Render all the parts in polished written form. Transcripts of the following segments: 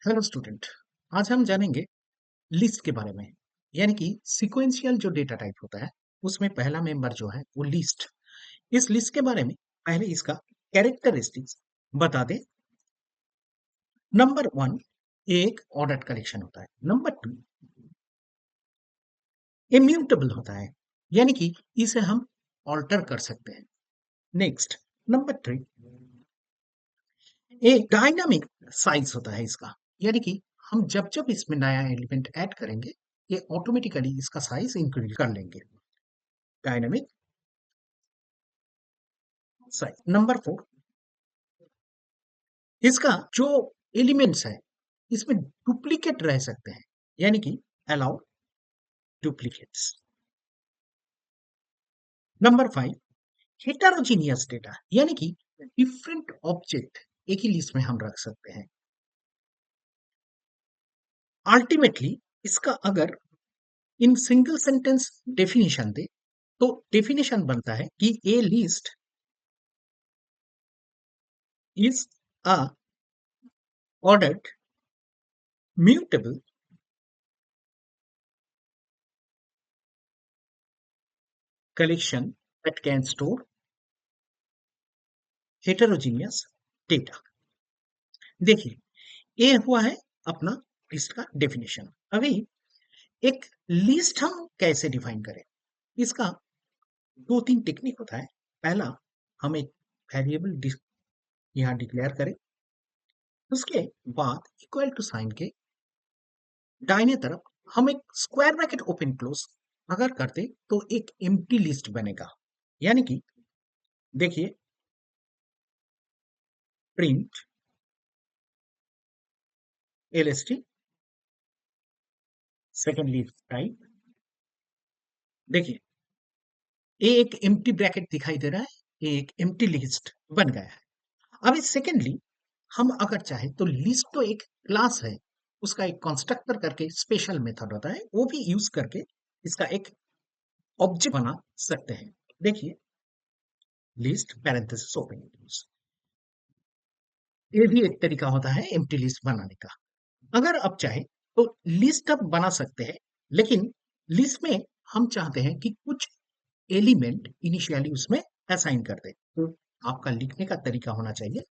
Hello student. आज हम जानेंगे लिस्ट के बारे में। यानी कि सीक्वेंशियल जो डेटा टाइप होता है उसमें पहला मेंबर जो है वो लिस्ट। इस लिस्ट के बारे में पहले इसका कैरेक्टरिस्टिक्स बता दें। नंबर वन, एक ऑर्डर्ड कलेक्शन होता है। नंबर टू, इम्यूटेबल होता है, यानी कि इसे हम ऑल्टर कर सकते हैं। नेक्स्ट, नंबर थ्री, एक डायनामिक साइज होता है इसका, यानी कि हम जब जब इसमें नया एलिमेंट ऐड करेंगे ये ऑटोमेटिकली इसका साइज इंक्रीज कर लेंगे। Dynamic size. नंबर फोर, इसका जो एलिमेंट्स है इसमें डुप्लीकेट रह सकते हैं, यानी कि allow duplicates. Number five, heterogeneous data, यानी कि डिफरेंट ऑब्जेक्ट एक ही लिस्ट में हम रख सकते हैं। अल्टीमेटली इसका अगर इन सिंगल सेंटेंस डेफिनेशन दे तो डेफिनेशन बनता है कि ए list is a ordered, mutable collection that can store heterogeneous data। देखिए, ये हुआ है अपना लिस्ट का डेफिनेशन। अभी एक लिस्ट हम कैसे डिफाइन करें, इसका दो तीन टेक्निक होता है। पहला, हम एक वेरिएबल यहाँ डिक्लेयर करें, उसके बाद इक्वल टू साइन के दाहिने तरफ हम एक स्क्वायर ब्रैकेट ओपन क्लोज अगर करते तो एक एम्प्टी लिस्ट बनेगा। यानी कि देखिए, प्रिंट एलएसटी सेकेंडली टाइप। देखिए, ये एक एम्प्टी ब्रैकेट दिखाई दे रहा है, ये एक एम्प्टी लिस्ट बन गया है। अभी सेकेंडली हम अगर चाहे तो लिस्ट तो एक क्लास है, उसका एक कंस्ट्रक्टर करके स्पेशल मेथड होता है, वो भी यूज करके इसका एक ऑब्जेक्ट बना सकते हैं। देखिए, लिस्ट पैरेंथेसिस ओपन क्लोज, ये भी एक तरीका होता है एम्प्टी लिस्ट बनाने का। अगर आप चाहे तो लिस्ट आप बना सकते हैं, लेकिन लिस्ट में हम चाहते हैं कि कुछ एलिमेंट इनिशियली उसमें असाइन कर दे, तो आपका लिखने का तरीका होना चाहिए,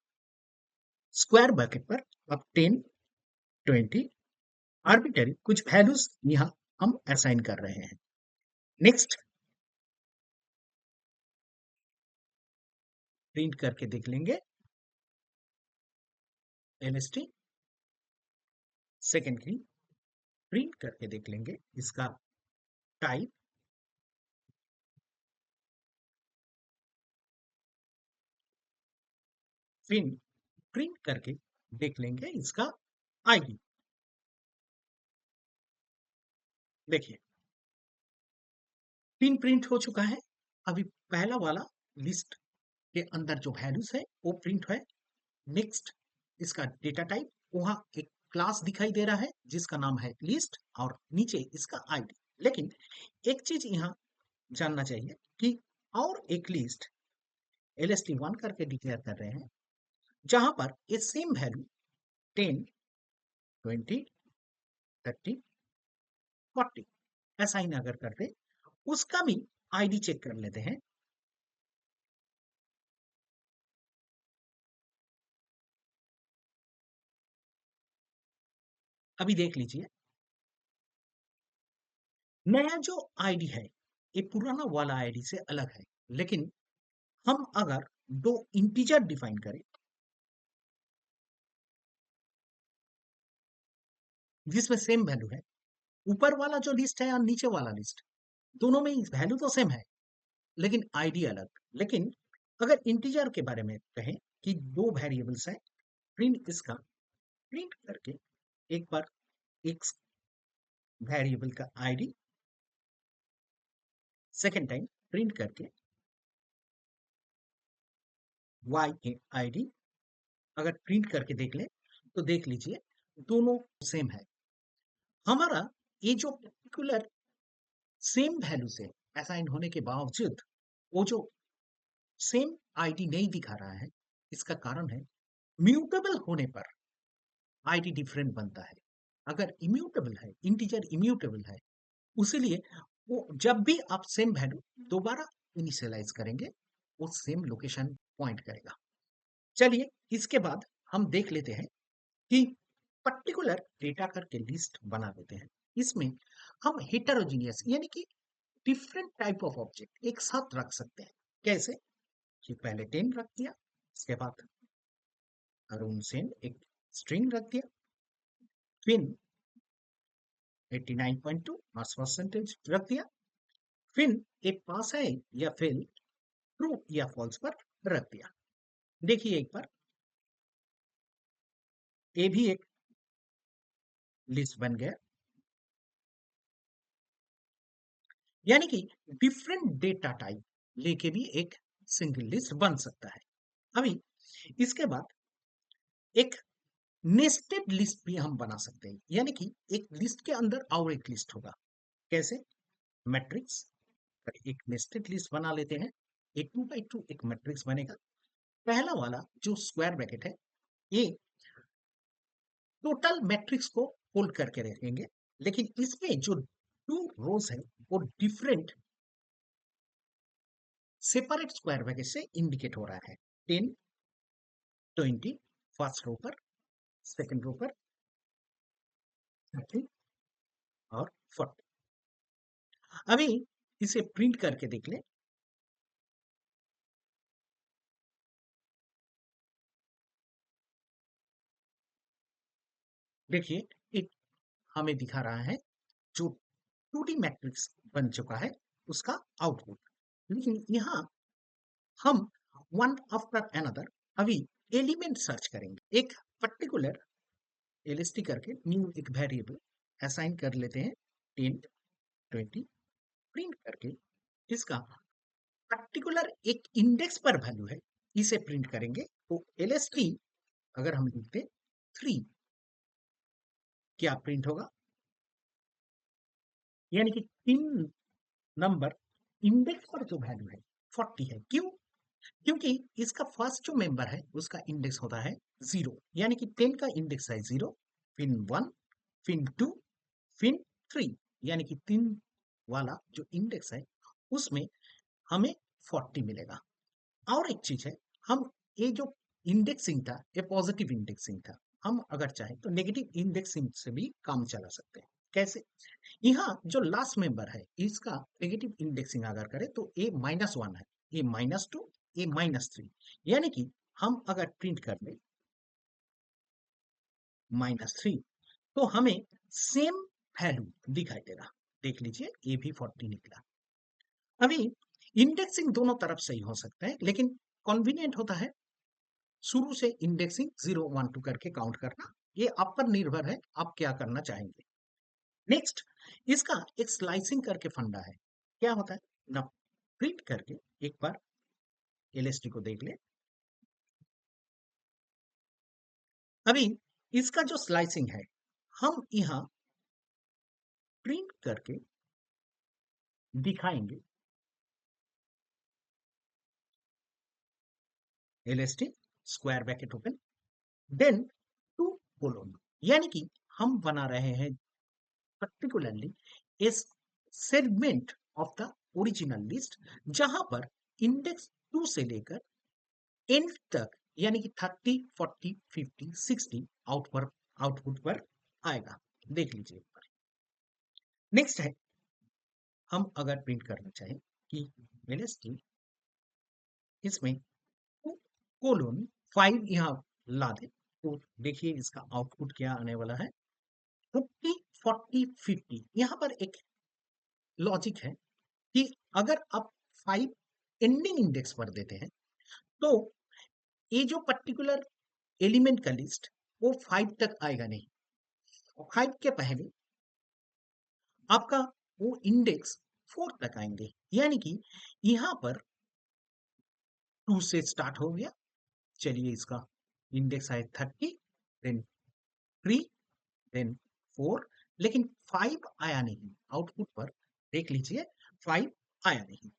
स्क्वायर ब्रैकेट पर आप 10, 20 आर्बिटरी कुछ वैल्यूज यहाँ हम असाइन कर रहे हैं। नेक्स्ट, प्रिंट करके देख लेंगे एलएसटी। सेकेंडली प्रिंट करके देख लेंगे इसका टाइप। फिर प्रिंट करके देख लेंगे इसका आईडी। देखिए, तीन प्रिंट हो चुका है। अभी पहला वाला लिस्ट के अंदर जो वैल्यूज है वो प्रिंट है। नेक्स्ट, इसका डेटा टाइप, वहां एक क्लास दिखाई दे रहा है जिसका नाम है लिस्ट और नीचे इसका आईडी। लेकिन एक चीज यहाँ जानना चाहिए कि और एक लिस्ट LST1 करके डिक्लेयर कर रहे हैं, जहां पर ये सेम वैल्यू 10, 20, 30, 40 असाइन अगर करते, उसका भी आईडी चेक कर लेते हैं। अभी देख लीजिए, नया जो आईडी है ये पुराना वाला आईडी से अलग है, लेकिन हम अगर दो इंटीजर डिफाइन करें जिसमें सेम वैल्यू है, ऊपर वाला जो लिस्ट है और नीचे वाला लिस्ट, दोनों में वैल्यू तो सेम है लेकिन आईडी अलग। लेकिन अगर इंटीजर के बारे में कहें कि दो वेरिएबल्स है, प्रिंट इसका, प्रिंट करके एक बार एक वेरिएबल का आईडी, सेकेंड टाइम प्रिंट करके वाई के आईडी, अगर प्रिंट करके देख ले तो देख लीजिए दोनों सेम है। हमारा ये जो पर्टिकुलर सेम वैल्यू से असाइन होने के बावजूद वो जो सेम आईडी नहीं दिखा रहा है, इसका कारण है म्यूटेबल होने पर आईडी डिफरेंट बनता है। अगर इम्यूटेबल है, इंटीजर इम्यूटेबल है, उसीलिए वो जब भी आप सेम वैल्यू दोबारा इनिशियलाइज करेंगे, वो सेम लोकेशन पॉइंट करेगा। चलिए इसके बाद हम देख लेते हैं कि पर्टिकुलर डेटा करके लिस्ट बना देते हैं। इसमें हम हेटेरोजीनियस यानी कि डिफरेंट टाइप ऑफ ऑब्जेक्ट एक साथ रख सकते हैं। कैसे कि पहले 10 रख दिया, इसके बाद अरुण सेन एक स्ट्रिंग रख दिया, फिर 89.2 मास परसेंटेज रख दिया, फिर एक पास है या फिर ट्रू या फॉल्स पर रख दिया। देखिए एक बार ये भी एक लिस्ट बन गया, यानी कि डिफरेंट डेटा टाइप लेके भी एक सिंगल लिस्ट बन सकता है। अभी इसके बाद एक नेस्टेड लिस्ट भी हम बना सकते हैं, यानी कि एक लिस्ट के अंदर और एक लिस्ट होगा। कैसे? मैट्रिक्स एक नेस्टेड लिस्ट बना लेते हैं। एक 2 by 2 एक मैट्रिक्स बनेगा। पहला वाला जो स्क्वायर ब्रैकेट है, ये टोटल मैट्रिक्स को होल्ड करके रखेंगे, लेकिन इसमें जो 2 रोज है वो डिफरेंट सेपरेट स्क्वायर ब्रैकेट से इंडिकेट हो रहा है। 10, 20 फर्स्ट रो पर, सेकंड रो पर 30 और 40। अभी इसे प्रिंट करके देख ले। देखिए एक हमें दिखा रहा है जो 2D मैट्रिक्स बन चुका है उसका आउटपुट। लेकिन यहाँ हम वन आफ्टर अनदर अभी एलिमेंट सर्च करेंगे। एक पर्टिकुलर एलएसटी करके न्यू एक वेरिएबल असाइन कर लेते हैं 10, 20, प्रिंट करके इसका पर्टिकुलर एक इंडेक्स पर वैल्यू है, इसे प्रिंट करेंगे। तो एलएसटी अगर हम लिखते 3, क्या प्रिंट होगा? यानी कि 3 नंबर इंडेक्स पर जो वैल्यू है 40 है। क्यों? क्योंकि इसका फर्स्ट जो मेंबर है उसका इंडेक्स होता है 0, यानी कि 10 का इंडेक्स है 0, फिर 1, फिर 2, फिर 3, यानी कि 3 वाला जो इंडेक्स है उसमें हमें 40 मिलेगा। और एक चीज है, हम ये जो इंडेक्सिंग था ये पॉजिटिव इंडेक्सिंग था। हम अगर चाहें तो नेगेटिव इंडेक्सिंग से भी काम चला सकते हैं। कैसे? यहाँ जो लास्ट मेंबर है इसका नेगेटिव इंडेक्सिंग अगर करें तो A-1 है, A-2, A-3, यानी कि हम अगर प्रिंट कर ले -3 तो हमें सेम वैल्यू दिखाई देगा। देख लीजिए ये भी 40 निकला। अभी इंडेक्सिंग दोनों तरफ से ही हो सकता है, लेकिन कन्वीनियंट होता है शुरू से इंडेक्सिंग 0, 1, 2 करके काउंट करना। ये आप पर निर्भर है आप क्या करना चाहेंगे। नेक्स्ट इसका एक स्लाइसिंग करके फंडा है। क्या होता है ना, प्रिंट करके एक बार एलएसटी को देख ले। अभी इसका जो स्लाइसिंग है हम यहाँ प्रिंट करके दिखाएंगे LST square bracket open then 2 colon, यानी कि हम बना रहे हैं पर्टिकुलरली इस segment of the original list जहां पर इंडेक्स 2 से लेकर एंड तक, यानी कि 30, 40, 50, 60 आउटपुट पर आएगा। देख लीजिए एक बार। नेक्स्ट है, हम अगर प्रिंट करना चाहें कि एलएसटी इसमें 2:5 यहाँ ला दे, तो देखिए इसका आउटपुट क्या आने वाला है। 50, 40, 50 यहाँ पर एक लॉजिक है कि अगर आप 5 एंडिंग इंडेक्स पर देते हैं तो ये जो पर्टिकुलर एलिमेंट का लिस्ट वो 5 तक आएगा नहीं। 5 के पहले आपका वो इंडेक्स 4 तक आएंगे, यानी कि यहाँ पर 2 से स्टार्ट हो गया। चलिए इसका इंडेक्स है 30, देन 3, देन 4, लेकिन 5 आया नहीं आउटपुट पर। देख लीजिए 5 आया नहीं।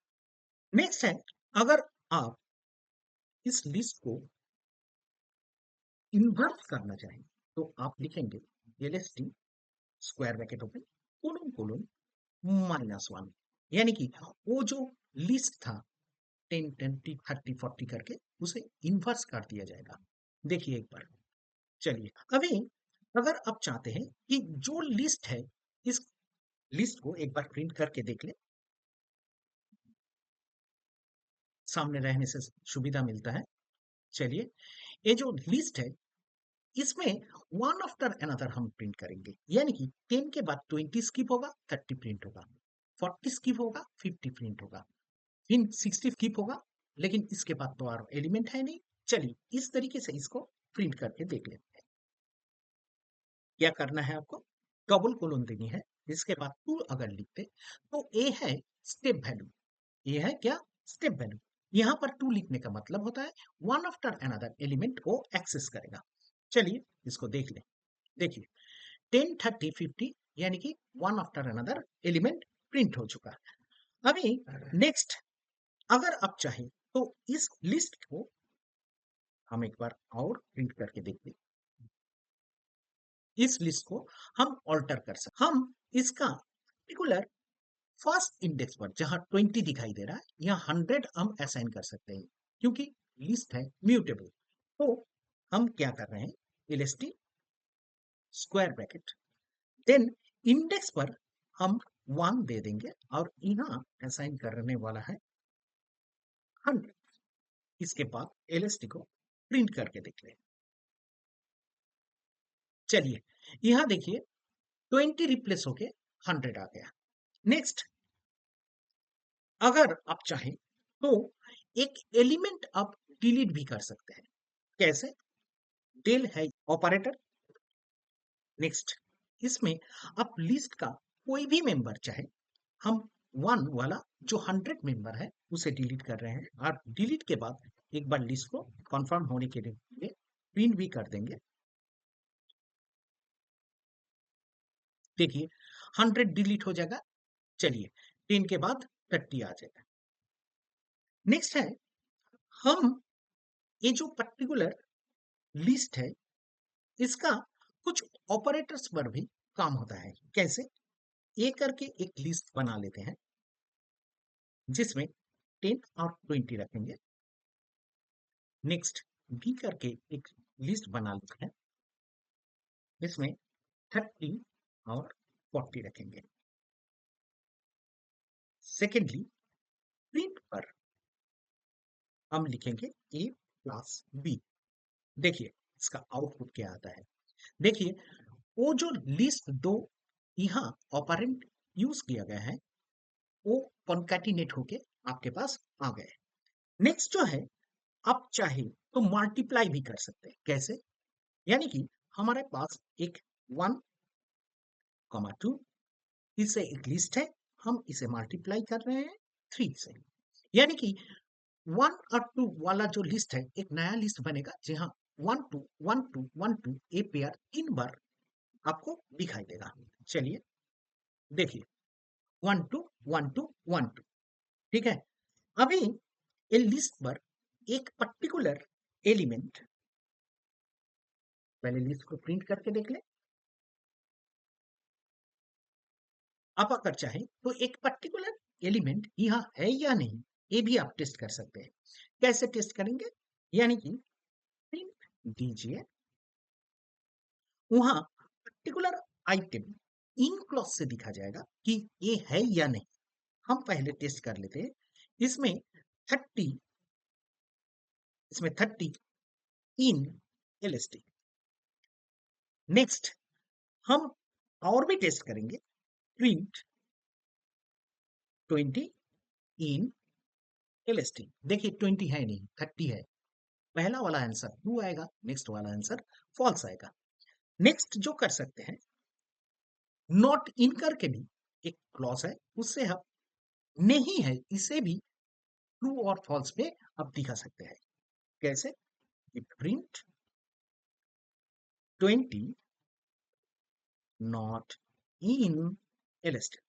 नेक्स्ट है, अगर आप इस लिस्ट को इन्वर्ट करना चाहें तो आप लिखेंगे LST square bracket open colon colon -1, यानी कि वो जो लिस्ट था 10 20 30 40 करके उसे इन्वर्स कर दिया जाएगा। देखिए एक बार, चलिए अभी अगर आप चाहते हैं कि जो लिस्ट है इस लिस्ट को एक बार प्रिंट करके देख ले, सामने रहने से सुविधा मिलता है। चलिए ये जो लिस्ट है इसमें वन आफ्टर अनदर हम प्रिंट करेंगे, यानी कि 10 के बाद 20 स्किप होगा 30 प्रिंट होगा, 40 स्किप होगा 50 प्रिंट होगा, फिर 60 स्किप होगा, लेकिन इसके बाद तो और एलिमेंट है नहीं। चलिए इस तरीके से इसको प्रिंट करके देख लेते हैं। क्या करना है आपको, डबल कोलन देनी है, इसके बाद टू अगर लिखते तो ए है स्टेप वैल्यू, ये है क्या स्टेप वैल्यू। यहां पर टू लिखने का मतलब होता है वन आफ्टर अनदर एलिमेंट को एक्सेस करेगा। चलिए इसको देख लें। देखिए 10 30 50 यानी कि one after another element print हो चुका है। अभी नेक्स्ट अगर आप चाहें तो इस लिस्ट को हम एक बार और प्रिंट करके देखते हैं। इस लिस्ट को हम ऑल्टर कर सकते, हम इसका पर्टिकुलर फर्स्ट इंडेक्स पर जहां 20 दिखाई दे रहा है यहाँ 100 हम असाइन कर सकते हैं, क्योंकि लिस्ट है म्यूटेबल। तो हम क्या कर रहे हैं, LST square bracket then index पर हम 1 दे देंगे और यहाँ असाइन करने वाला है 100। इसके बाद एलएसटी को प्रिंट करके देख लें। चलिए यहाँ देखिए 20 रिप्लेस होके 100 आ गया। नेक्स्ट अगर आप चाहें तो एक एलिमेंट आप डिलीट भी कर सकते हैं। कैसे, डेल है ऑपरेटर। नेक्स्ट इसमें आप लिस्ट का कोई भी मेंबर चाहे, हम 1 वाला जो 100 मेंबर है उसे डिलीट कर रहे हैं, और डिलीट के बाद एक बार लिस्ट को कंफर्म होने के लिए प्रिंट भी कर देंगे। देखिए 100 डिलीट हो जाएगा। चलिए 10 के बाद 30 आ जाएगा। नेक्स्ट है, हम ये जो पर्टिकुलर लिस्ट है इसका कुछ ऑपरेटर्स पर भी काम होता है। कैसे, ए करके एक लिस्ट बना लेते हैं जिसमें 10 और 20 रखेंगे। नेक्स्ट बी करके एक लिस्ट बना लेते हैं जिसमें 30 और 40 रखेंगे। सेकेंडली प्रिंट पर हम लिखेंगे ए प्लस बी। देखिए इसका आउटपुट क्या आता है। देखिए वो जो लिस्ट दो यहाँ ऑपरेंट यूज किया गया है वो कॉन्कैटिनेट होके आपके पास आ गए। नेक्स्ट जो है, आप चाहे तो मल्टीप्लाई भी कर सकते हैं। कैसे, यानी कि हमारे पास एक 1, 2 इससे एक लिस्ट है, हम इसे मल्टीप्लाई कर रहे हैं 3 से, यानी कि 1 और 2 वाला जो लिस्ट है एक नया लिस्ट बनेगा जहां 1 2 1 2 1 2 ए पेयर 3 बार आपको दिखाई देगा। चलिए देखिए 1 2 1 2 1 2, ठीक है। अभी ये लिस्ट पर एक पर्टिकुलर एलिमेंट, पहले लिस्ट को प्रिंट करके देख ले। आप अगर चाहें तो एक पर्टिकुलर एलिमेंट यहाँ है या नहीं ये भी आप टेस्ट कर सकते हैं। कैसे टेस्ट करेंगे, यानी कि प्रिंट दीजिए, वहां पर्टिकुलर आइटम इन क्लॉज से दिखा जाएगा कि ये है या नहीं। हम पहले टेस्ट कर लेते हैं। इसमें 30, इसमें 30 इन एलएसटी। नेक्स्ट हम और भी टेस्ट करेंगे, प्रिंट 20 इन एलएसटी। देखिए 20 है नहीं 30 है, पहला वाला आंसर ट्रू आएगा, नेक्स्ट वाला आंसर फॉल्स आएगा। नेक्स्ट जो कर सकते हैं, नॉट इन करके भी एक क्लॉज है, उससे हम नहीं है इसे भी ट्रू और फॉल्स पे आप दिखा सकते हैं। कैसे, प्रिंट 20 नॉट इन एलएसटी।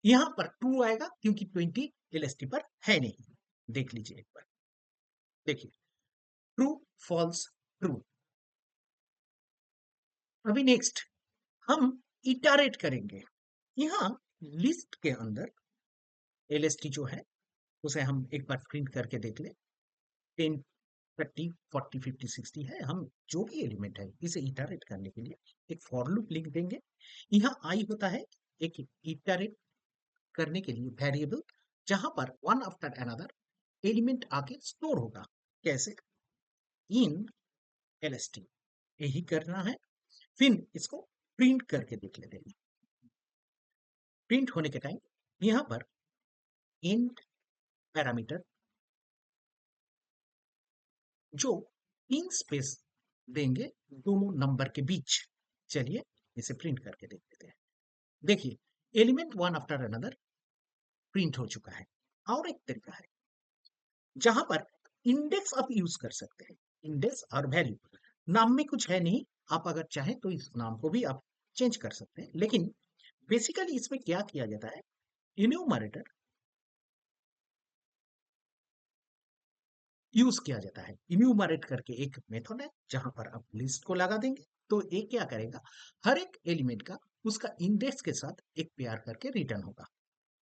यहां पर ट्रू आएगा क्योंकि 20 एलएसटी पर है नहीं। देख लीजिए एक बार, देखिए ट्रू फॉल्स ट्रू। अभी नेक्स्ट हम इटरेट करेंगे। यहाँ लिस्ट के अंदर एलएसटी जो है उसे हम एक बार प्रिंट करके देख ले। 10, 30, 40, 50, 60 है। हम जो भी एलिमेंट है इसे इटरेट करने के लिए एक फॉर लूप लिख देंगे। यहाँ आई होता है एक इटरेट करने के लिए वेरिएबल, जहां पर वन आफ्टर अनदर एलिमेंट आके स्टोर होगा। कैसे? इन एलएसटी यही करना है। फिर इसको प्रिंट करके देख लेते हैं। प्रिंट होने के टाइम यहाँ पर इंट पैरामीटर जो 3 स्पेस देंगे दोनों नंबर के बीच। चलिए इसे प्रिंट करके देख लेते हैं। देखिए element one after another print हो चुका है। और एक तरीका है जहां पर इंडेक्स आप यूज कर सकते हैं। इंडेक्स और वैल्यू नाम में कुछ है नहीं, आप अगर चाहें तो इस नाम को भी आप चेंज कर सकते हैं, लेकिन बेसिकली इसमें क्या किया जाता है, इन्यूमरेटर यूज किया जाता है। इन्यूमरेट करके एक मेथड है जहां पर आप लिस्ट को लगा देंगे तो ये क्या करेगा, हर एक एलिमेंट का उसका इंडेक्स के साथ एक पेयर करके रिटर्न होगा।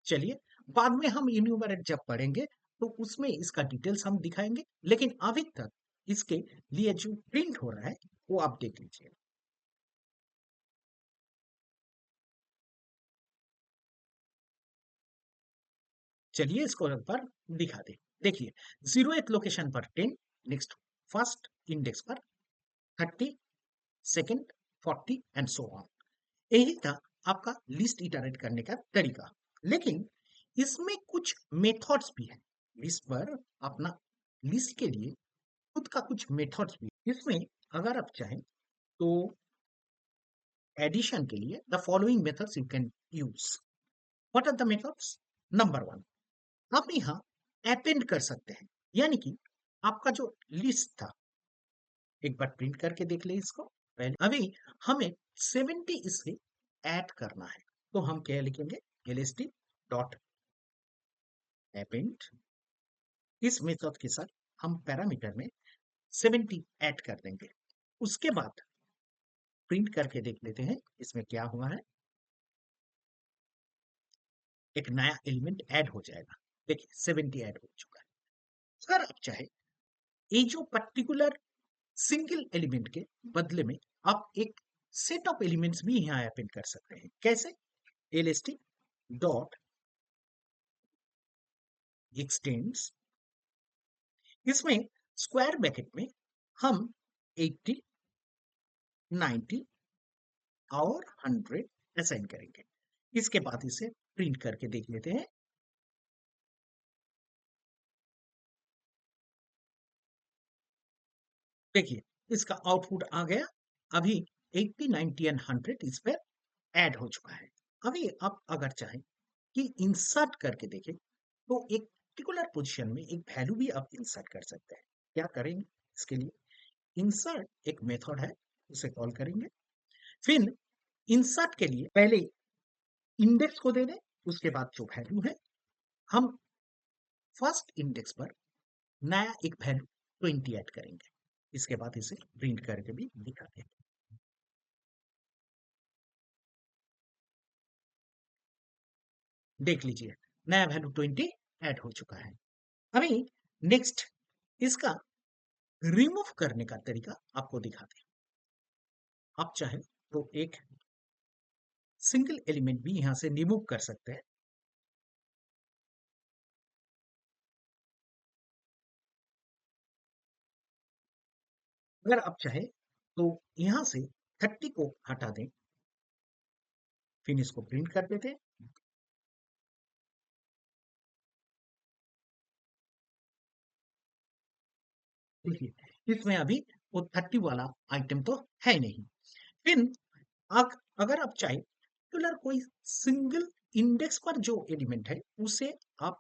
चलिए बाद में हम इन्यूमरेट जब पढ़ेंगे तो उसमें इसका डिटेल्स हम दिखाएंगे, लेकिन अभी तक इसके लिए जो प्रिंट हो रहा है वो आप देख लीजिए। चलिए इसको एक बार दिखा दे। देखिए 0th लोकेशन पर 10, नेक्स्ट फर्स्ट इंडेक्स पर 30, सेकंड 40 एंड सो ऑन। यही था आपका लिस्ट इटरेट करने का तरीका। लेकिन इसमें कुछ मेथड्स भी हैं। लिस्ट पर अपना लिस्ट के लिए खुद का कुछ मेथड्स भी हैं। इसमें अगर आप चाहें तो एडिशन के लिए the following methods you can use. What are the methods? Number one, आप यहाँ अपेंड कर सकते हैं। यानी कि आपका जो लिस्ट था, एक बार प्रिंट करके देख ले इसको। पहले अभी हमें 70 इसे ऐड करना है, तो हम क्या लिखेंगे, lst डॉट अपेंड। इस मेथड के साथ हम पैरामीटर में 70 ऐड कर देंगे। उसके बाद प्रिंट करके देख लेते हैं इसमें क्या हुआ है। एक नया एलिमेंट ऐड हो जाएगा। देखिए 70 ऐड हो चुका है। अगर आप चाहे ये जो पर्टिकुलर सिंगल एलिमेंट के बदले में आप एक सेट ऑफ एलिमेंट्स भी यहाँ अपेंड कर सकते हैं। कैसे? lst डॉट एक्सटेंड्स, इसमें स्क्वायर ब्रैकेट में हम 80, 90 और 100 असाइन करेंगे। इसके बाद इसे प्रिंट करके देख लेते हैं। देखिए इसका आउटपुट आ गया। अभी 80, 90 एंड 100 इस पर ऐड हो चुका है। अभी आप अगर चाहें कि इंसर्ट करके देखें तो एक पर्टिकुलर पोजीशन में एक वैल्यू भी आप इंसर्ट कर सकते हैं। क्या करेंगे इसके लिए, इंसर्ट एक मेथड है, उसे कॉल करेंगे। फिर इंसर्ट के लिए पहले इंडेक्स को दे दें, उसके बाद जो वैल्यू है हम फर्स्ट इंडेक्स पर नया एक वैल्यू 20 ऐड करेंगे। इसके बाद इसे प्रिंट करके भी दिखा दें। देख लीजिए नया वैल्यू 20 ऐड हो चुका है। अभी नेक्स्ट इसका रिमूव करने का तरीका आपको दिखाते हैं। आप चाहे तो एक सिंगल एलिमेंट भी यहां से रिमूव कर सकते हैं। अगर आप चाहे तो यहां से 30 को हटा दें, फिर इसको प्रिंट कर देते हैं। देखिए इसमें अभी वो 30 वाला आइटम तो है नहीं। फिर अगर आप चाहे पर्टिकुलर कोई सिंगल इंडेक्स पर जो एलिमेंट है उसे आप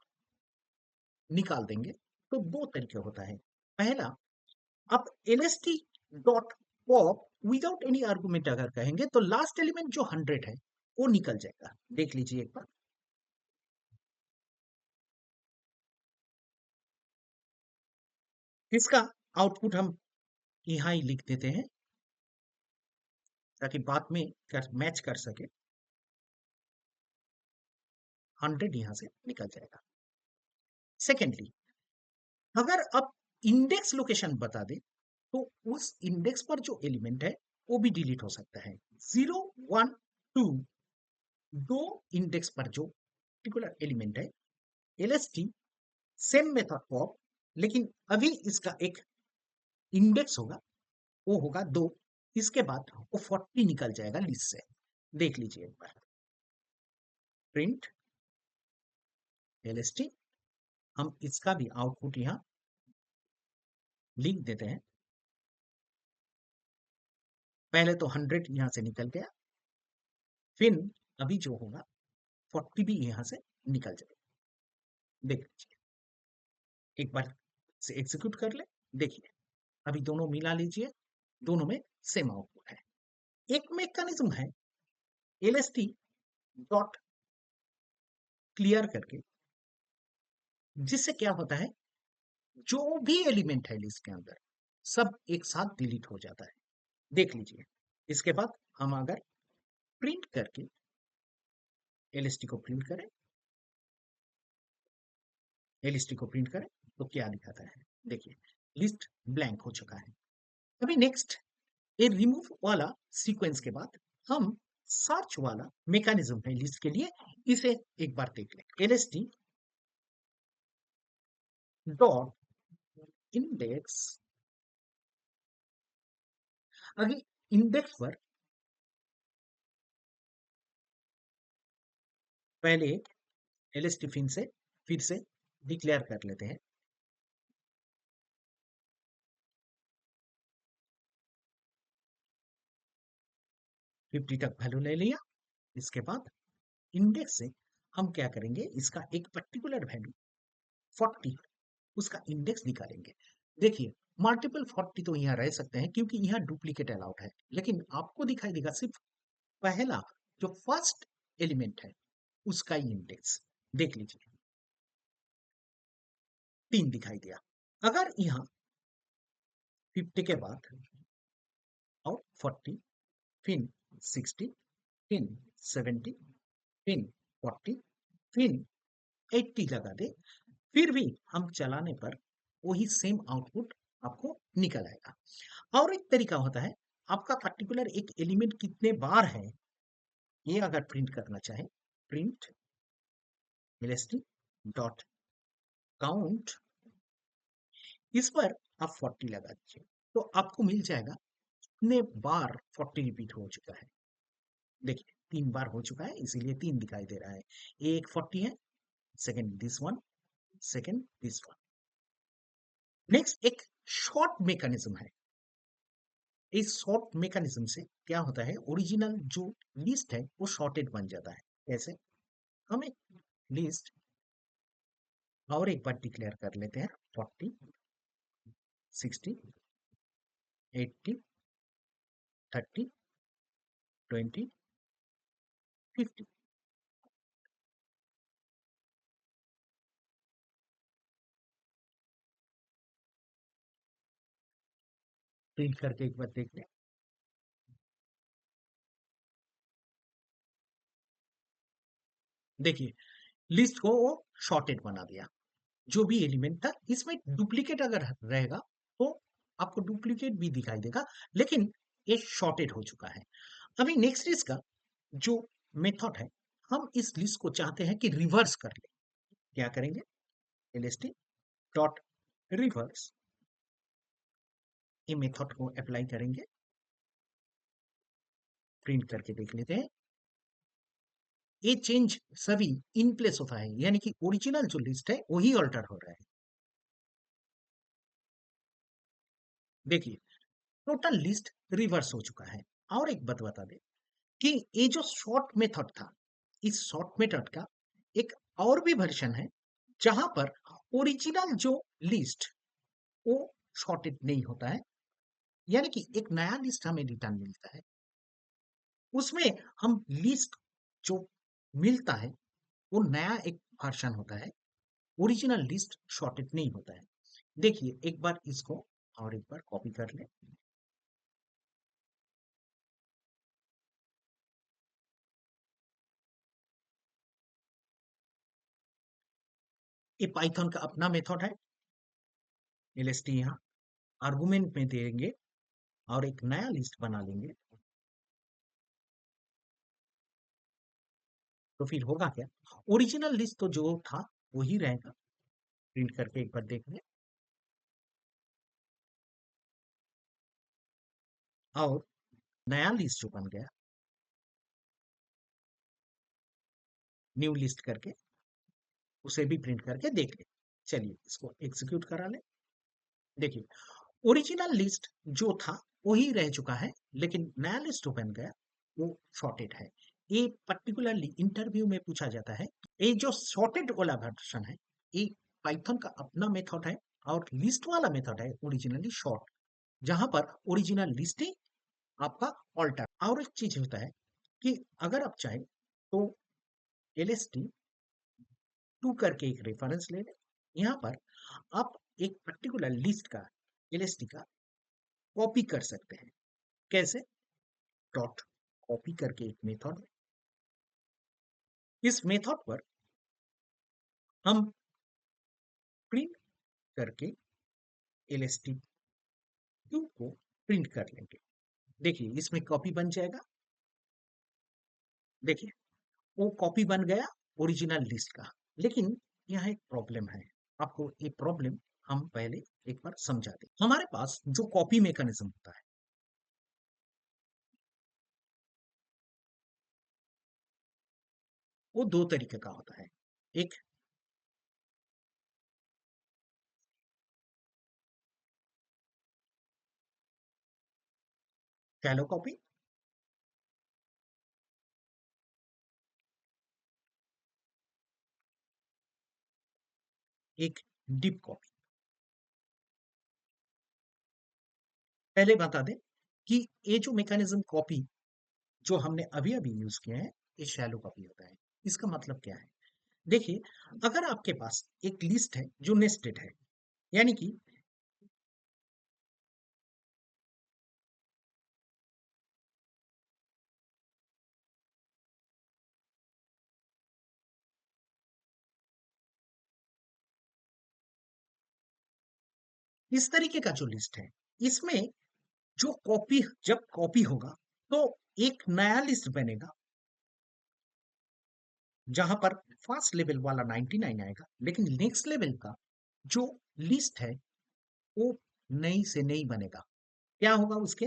निकाल देंगे तो दो तरीके होता है। पहला, आप lst dot pop without any argument अगर कहेंगे तो लास्ट एलिमेंट जो 100 है वो निकल जाएगा। देख लीजिए एक बार। इसका आउटपुट हम यहाँ ही लिख देते हैं। ताकि बाद में मैच कर सके। 100 यहां से निकल जाएगा। सेकेंडली, अगर आप इंडेक्स लोकेशन बता दे तो उस इंडेक्स पर जो एलिमेंट है वो भी डिलीट हो सकता है। 0, 1, 2 दो इंडेक्स पर जो पर्टिकुलर एलिमेंट है, एलएसटी सेम मेथड फॉर, लेकिन अभी इसका एक इंडेक्स होगा, वो होगा 2। इसके बाद वो 40 निकल जाएगा लिस्ट से। देख लीजिए एक बार, प्रिंट एलएसटी, हम इसका भी आउटपुट यहां लिख देते हैं। पहले तो 100 यहां से निकल गया, फिर अभी जो होगा 40 भी यहां से निकल जाएगा। देख लीजिए एक बार से एग्जीक्यूट कर ले। देखिए अभी दोनों मिला लीजिए, दोनों में सेम आउटपुट है। एक मैकेनिज्म है एलएसटी डॉट क्लियर करके, जिससे क्या होता है जो भी एलिमेंट है लिस्ट के अंदर सब एक साथ डिलीट हो जाता है। देख लीजिए इसके बाद हम अगर प्रिंट करके एलएसटी को प्रिंट करें, एलएसटी को प्रिंट करें तो क्या दिखाता है। देखिए लिस्ट ब्लैंक हो चुका है। अभी नेक्स्ट, ये रिमूव वाला सीक्वेंस के बाद हम सर्च वाला मैकेनिज्म है लिस्ट के लिए, इसे एक बार देख लें। एलएसटी डॉट इंडेक्स, अगर इंडेक्स पर पहले एलएसटी फिर से डिक्लेयर कर लेते हैं। फिफ्टी तक वैल्यू ले लिया। इसके बाद इंडेक्स से हम क्या करेंगे, इसका एक पर्टिकुलर वैल्यू 40 उसका इंडेक्स निकालेंगे। देखिए मल्टीपल 40 तो यहाँ रह सकते हैं क्योंकि यहाँ डुप्लीकेट अलाउड है, लेकिन आपको दिखाई देगा सिर्फ पहला जो फर्स्ट एलिमेंट है उसका ही इंडेक्स। देख लीजिए 3 दिखाई दिया। अगर यहाँ 50 के बाद और 40, फिर 60, फिर 70, फिर 40, फिर 80 लगा दे, फिर भी हम चलाने पर वही सेम आउटपुट आपको निकल आएगा। और एक तरीका होता है, आपका पर्टिकुलर एक एलिमेंट कितने बार है ये अगर प्रिंट करना चाहे, प्रिंट एलएसटी डॉट काउंट, इस पर आप 40 लगा दीजिए तो आपको मिल जाएगा कितने बार 40 रिपीट हो चुका है। देखिए 3 बार हो चुका है इसीलिए 3 दिखाई दे रहा है। एक 40 है, second this one, second this one. Next एक शॉर्ट मैकेनिज्म है। इस शॉर्ट मैकेनिज्म से क्या होता है, ओरिजिनल जो लिस्ट है वो शॉर्टेड बन जाता है। कैसे, हम एक लिस्ट और एक बार डिक्लेयर कर लेते हैं, 40, 60, 80, 30, 20, 50। प्रिंट करके एक बार देख लें। देखिए लिस्ट को वो शॉर्टेड बना दिया। जो भी एलिमेंट था इसमें डुप्लीकेट अगर रहेगा तो आपको डुप्लीकेट भी दिखाई देगा, लेकिन ये शॉर्टेड हो चुका है। अभी नेक्स्ट इसका जो मेथड है, हम इस लिस्ट को चाहते हैं कि रिवर्स कर ले। क्या करेंगे, एलएसटी डॉट रिवर्स, ये मेथड को अप्लाई करेंगे। प्रिंट करके देख लेते हैं, ये चेंज सभी इन प्लेस होता है, यानी कि ओरिजिनल जो लिस्ट है वही अल्टर हो रहा है। देखिए टोटल लिस्ट रिवर्स हो चुका है। और एक बात बता दें कि ये जो शॉर्ट मेथड था, इस शॉर्ट मेथड का एक और भी वर्जन है जहां पर ओरिजिनल जो लिस्ट वो शॉर्टेड नहीं होता है, यानी कि एक नया लिस्ट हमें रिटर्न मिलता है, उसमें हम लिस्ट जो मिलता है वो नया एक वर्जन होता है, ओरिजिनल लिस्ट शॉर्टेड नहीं होता है। देखिए एक बार इसको और एक बार कॉपी कर ले, ये पाइथन का अपना मेथड है। एलएसटी यहाँ आर्गुमेंट में देंगे और एक नया लिस्ट बना लेंगे, तो फिर होगा क्या, ओरिजिनल लिस्ट तो जो था वही रहेगा। प्रिंट करके एक बार देख लें, और नया लिस्ट जो बन गया न्यू लिस्ट करके, उसे भी प्रिंट करके देख लें। चलिए इसको एग्जीक्यूट करा लें। देखिए ओरिजिनल लिस्ट जो था वही रह चुका है, लेकिन नया लिस्ट जो बन गया वो शॉर्टेड है। ये पर्टिकुलरली इंटरव्यू में पूछा जाता है। ये जो शॉर्टेड वाला वर्जन है ये पाइथन का अपना मेथड है, और लिस्ट वाला मेथड है ओरिजिनली शॉर्ट, जहां पर ओरिजिनल लिस्ट ही आपका ऑल्टर। और एक चीज होता है कि अगर आप चाहे तो एलएसटी टू करके एक रेफरेंस ले लें। यहाँ पर आप एक पर्टिकुलर लिस्ट का एलएसटी का कॉपी कर सकते हैं। कैसे, डॉट कॉपी करके एक मेथड है। इस मेथड पर हम प्रिंट करके एलएसटी टू को प्रिंट कर लेंगे। देखिए इसमें कॉपी बन जाएगा। देखिए वो कॉपी बन गया ओरिजिनल लिस्ट का। लेकिन यहाँ एक प्रॉब्लम है, आपको ये प्रॉब्लम हम पहले एक बार समझा दें। हमारे पास जो कॉपी मैकेनिज्म होता है वो दो तरीके का होता है। एक शैलो कॉपी, एक डीप कॉपी। पहले बता दें कि ये जो मैकेनिज्म कॉपी जो हमने अभी अभी यूज किया है ये शैलो कॉपी होता है। इसका मतलब क्या है, देखिए अगर आपके पास एक लिस्ट है जो नेस्टेड है, यानी कि इस तरीके का जो लिस्ट है, इसमें जो कॉपी जब कॉपी होगा तो एक नया लिस्ट बनेगा, जहां पर फर्स्ट लेवल वाला 99 आएगा, लेकिन नेक्स्ट लेवल का जो लिस्ट है वो नई से नई बनेगा। क्या होगा उसके,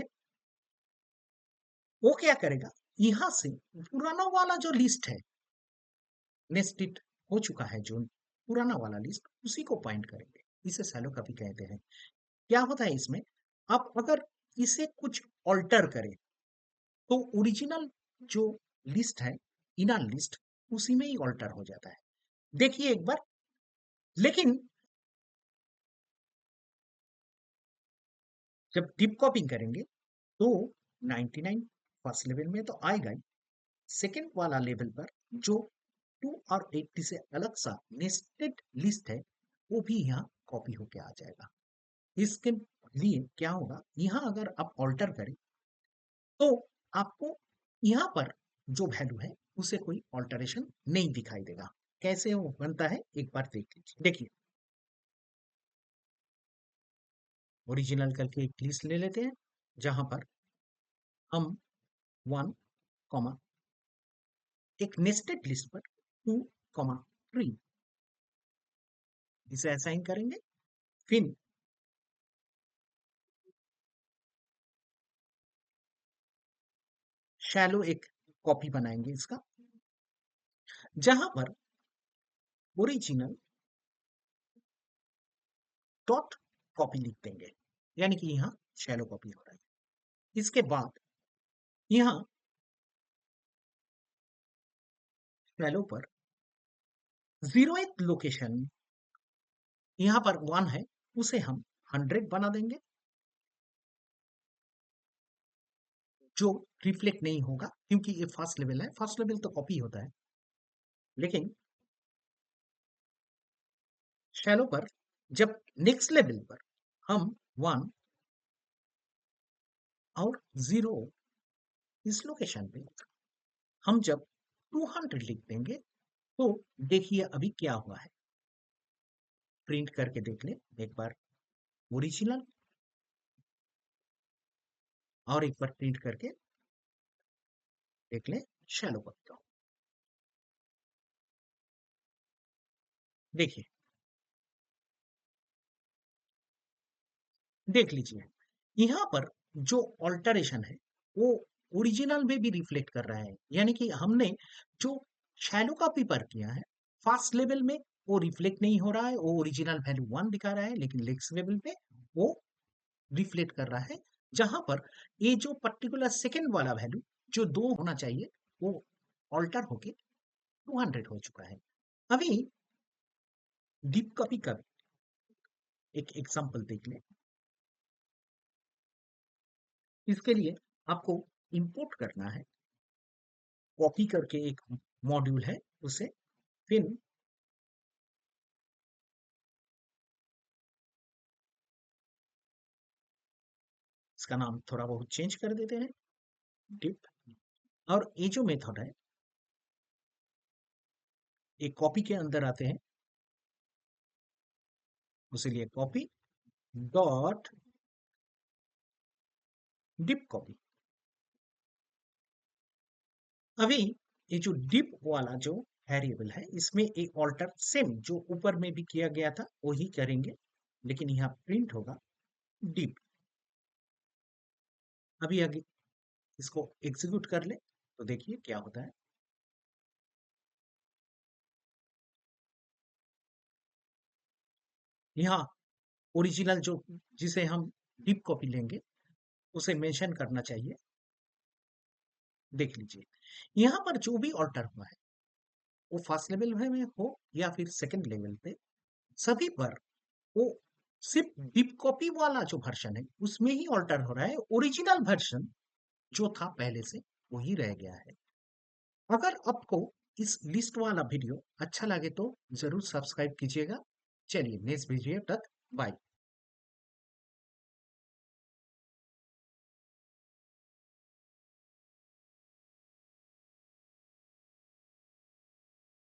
वो क्या करेगा, यहां से पुराना वाला जो लिस्ट है नेस्टेड हो चुका है, जो पुराना वाला लिस्ट उसी को पॉइंट करेंगे। इसे सैलो कॉपी कहते हैं। क्या होता है इसमें, आप अगर इसे कुछ ऑल्टर करें तो ओरिजिनल जो लिस्ट है, इनर लिस्ट, उसी में ही ऑल्टर हो जाता है। देखिए एक बार, लेकिन जब डीप कॉपिंग करेंगे तो 99 फर्स्ट लेवल में तो आएगा ही, सेकेंड वाला लेवल पर जो 2 और 80 से अलग सा नेस्टेड लिस्ट है वो भी यहाँ कॉपी होके आ जाएगा। इसके लिए क्या होगा, यहाँ अगर आप ऑल्टर करें तो आपको यहाँ पर जो वैल्यू है उसे कोई ऑल्टरेशन नहीं दिखाई देगा। कैसे वो बनता है एक बार देख लीजिए। देखिए ओरिजिनल करके एक लिस्ट ले लेते हैं, जहां पर हम 1, एक नेस्टेड लिस्ट पर 2, 3 इसे असाइन करेंगे। फिर शैलो एक कॉपी बनाएंगे इसका, जहां पर ओरिजिनल डॉट कॉपी लिख देंगे, यानी कि यहाँ शैलो कॉपी हो रहा है। इसके बाद यहाँ शैलो पर जीरोथ लोकेशन, यहाँ पर 1 है, उसे हम 100 बना देंगे, जो रिफ्लेक्ट नहीं होगा क्योंकि ये फर्स्ट लेवल है। फर्स्ट लेवल तो कॉपी होता है, लेकिन शैलो पर जब नेक्स्ट लेवल पर हम 1 और 0 इस लोकेशन पे हम जब 200 लिख देंगे तो देखिए अभी क्या हुआ है। प्रिंट करके देख ले एक बार ओरिजिनल, और एक बार प्रिंट करके देख ले शैलो कॉपी का। देखिए, देख लीजिए, यहाँ पर जो ऑल्टरेशन है वो ओरिजिनल में भी रिफ्लेक्ट कर रहा है, यानी कि हमने जो शैलो कॉपी पर किया है फास्ट लेवल में वो रिफ्लेक्ट नहीं हो रहा है, वो ओरिजिनल वैल्यू 1 दिखा रहा है, लेकिन लेक्स लेवल पे वो रिफ्लेक्ट कर रहा है, जहां पर ये जो पर्टिकुलर सेकेंड वाला वैल्यू जो 2 होना चाहिए वो ऑल्टर होके 200 हो चुका है। अभी डीप कॉपी का एक एग्जांपल देख लें। इसके लिए आपको इंपोर्ट करना है, कॉपी करके एक मॉड्यूल है उसे, फिर इसका नाम थोड़ा बहुत चेंज कर देते हैं, डिप, और ये जो मेथड है एक कॉपी के अंदर आते हैं, उसे लिए कॉपी डॉट डिप कॉपी। अभी ये जो डिप वाला जो वेरिएबल है इसमें एक ऑल्टर सेम जो ऊपर में भी किया गया था वही करेंगे, लेकिन यहाँ प्रिंट होगा डिप। अभी आगे इसको एग्जीक्यूट कर ले तो देखिए क्या होता है। यहाँ ओरिजिनल जो जिसे हम डिप कॉपी लेंगे उसे मेंशन करना चाहिए। देख लीजिए, यहाँ पर जो भी ऑल्टर हुआ है वो फर्स्ट लेवल में हो या फिर सेकंड लेवल पे, सभी पर वो सिर्फ डिप कॉपी वाला जो वर्जन है उसमें ही ऑल्टर हो रहा है, ओरिजिनल वर्जन जो था पहले से वही रह गया है। अगर आपको इस लिस्ट वाला वीडियो अच्छा लगे तो जरूर सब्सक्राइब कीजिएगा। चलिए नेक्स्ट वीडियो तक बाय।